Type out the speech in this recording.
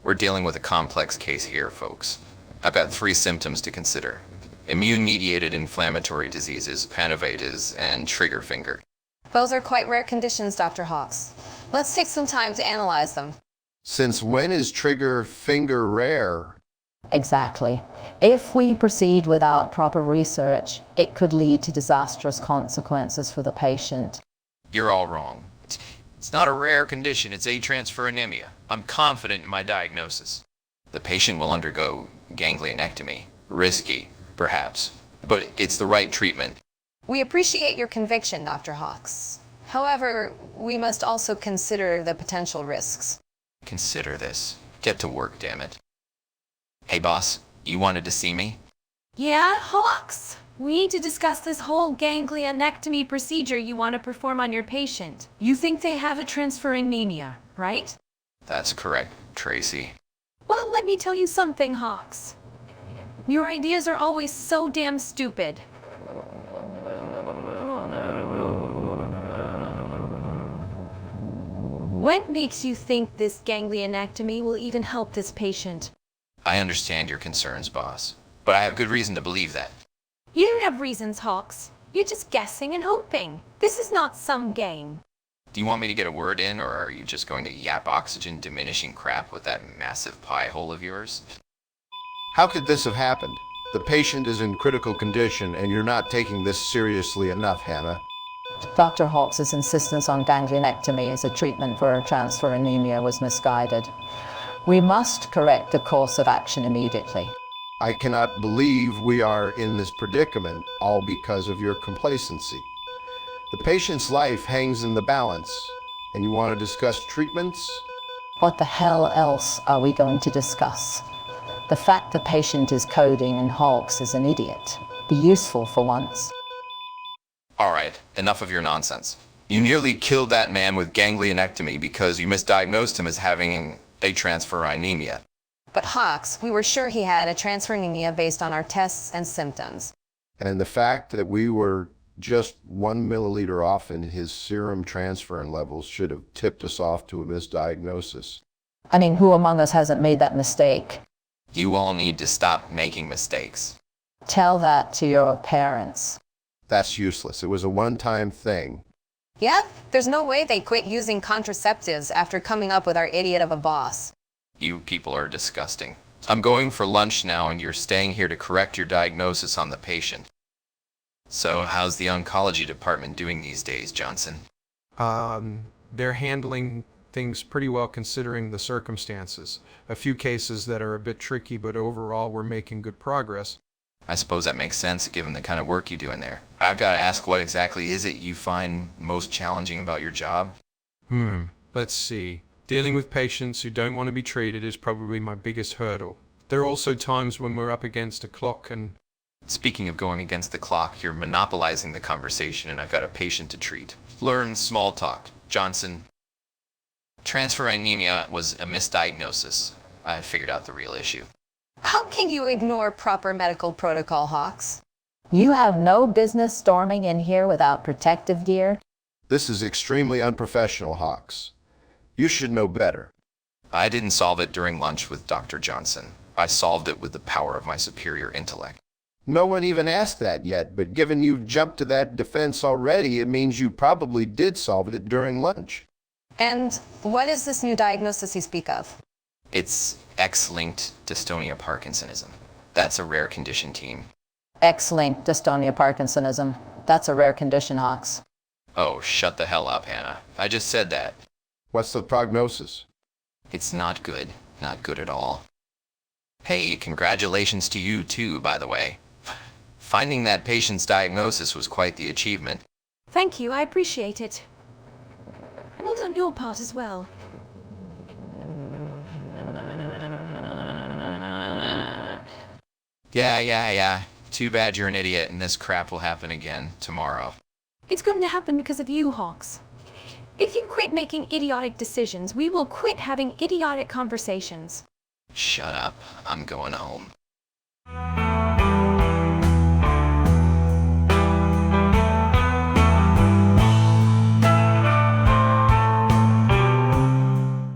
We're dealing with a complex case here, folks. I've got 3 symptoms to consider: immune-mediated inflammatory diseases, pannivitis, and trigger finger. Those are quite rare conditions, Dr. Hawks. Let's take some time to analyze them. Since when is trigger finger rare? Exactly. If we proceed without proper research, it could lead to disastrous consequences for the patient. You're all wrong. It's not a rare condition, it's A-transfer anemia. I'm confident in my diagnosis. The patient will undergo ganglionectomy. Risky, perhaps, but it's the right treatment. We appreciate your conviction, Dr. Hawks. However, we must also consider the potential risks. Consider this. Get to work, damn it. Hey, boss, you wanted to see me? Yeah, Hawks. We need to discuss this whole ganglionectomy procedure you want to perform on your patient. You think they have a transfer anemia, right? That's correct, Tracy. Well, let me tell you something, Hawks. Your ideas are always so damn stupid. What makes you think this ganglionectomy will even help this patient? I understand your concerns, boss, but I have good reason to believe that. You don't have reasons, Hawks. You're just guessing and hoping. This is not some game. Do you want me to get a word in, or are you just going to yap oxygen diminishing crap with that massive pie hole of yours? How could this have happened? The patient is in critical condition and you're not taking this seriously enough, Hannah. Dr. Hawks' insistence on ganglionectomy as a treatment for transfer anemia was misguided. We must correct the course of action immediately. I cannot believe we are in this predicament, all because of your complacency. The patient's life hangs in the balance, and you want to discuss treatments? What the hell else are we going to discuss? The fact the patient is coding and Hawks is an idiot. Be useful for once. All right, enough of your nonsense. You nearly killed that man with ganglionectomy because you misdiagnosed him as having A-transfer anemia. But Hawks, we were sure he had a transfer anemia based on our tests and symptoms. And the fact that we were just 1 milliliter off in his serum transferrin levels should have tipped us off to a misdiagnosis. I mean, who among us hasn't made that mistake? You all need to stop making mistakes. Tell that to your parents. That's useless. It was a one-time thing. Yeah, there's no way they quit using contraceptives after coming up with our idiot of a boss. You people are disgusting. I'm going for lunch now, and you're staying here to correct your diagnosis on the patient. So, how's the oncology department doing these days, Johnson? They're handling things pretty well considering the circumstances. A few cases that are a bit tricky, but overall we're making good progress. I suppose that makes sense, given the kind of work you do in there. I've got to ask, what exactly is it you find most challenging about your job? Let's see. Dealing with patients who don't want to be treated is probably my biggest hurdle. There are also times when we're up against a clock and... Speaking of going against the clock, you're monopolizing the conversation and I've got a patient to treat. Learn small talk. Johnson. Transfer anemia was a misdiagnosis. I figured out the real issue. How can you ignore proper medical protocol, Hawks? You have no business storming in here without protective gear. This is extremely unprofessional, Hawks. You should know better. I didn't solve it during lunch with Dr. Johnson. I solved it with the power of my superior intellect. No one even asked that yet, but given you've jumped to that defense already, it means you probably did solve it during lunch. And what is this new diagnosis you speak of? It's X-linked dystonia Parkinsonism. That's a rare condition, team. X-linked dystonia Parkinsonism. That's a rare condition, Hawks. Oh, shut the hell up, Hannah. I just said that. What's the prognosis? It's not good. Not good at all. Hey, congratulations to you too, by the way. Finding that patient's diagnosis was quite the achievement. Thank you, I appreciate it. Well done your part as well. Yeah. Too bad you're an idiot and this crap will happen again tomorrow. It's going to happen because of you, Hawks. If you quit making idiotic decisions, we will quit having idiotic conversations. Shut up. I'm going home.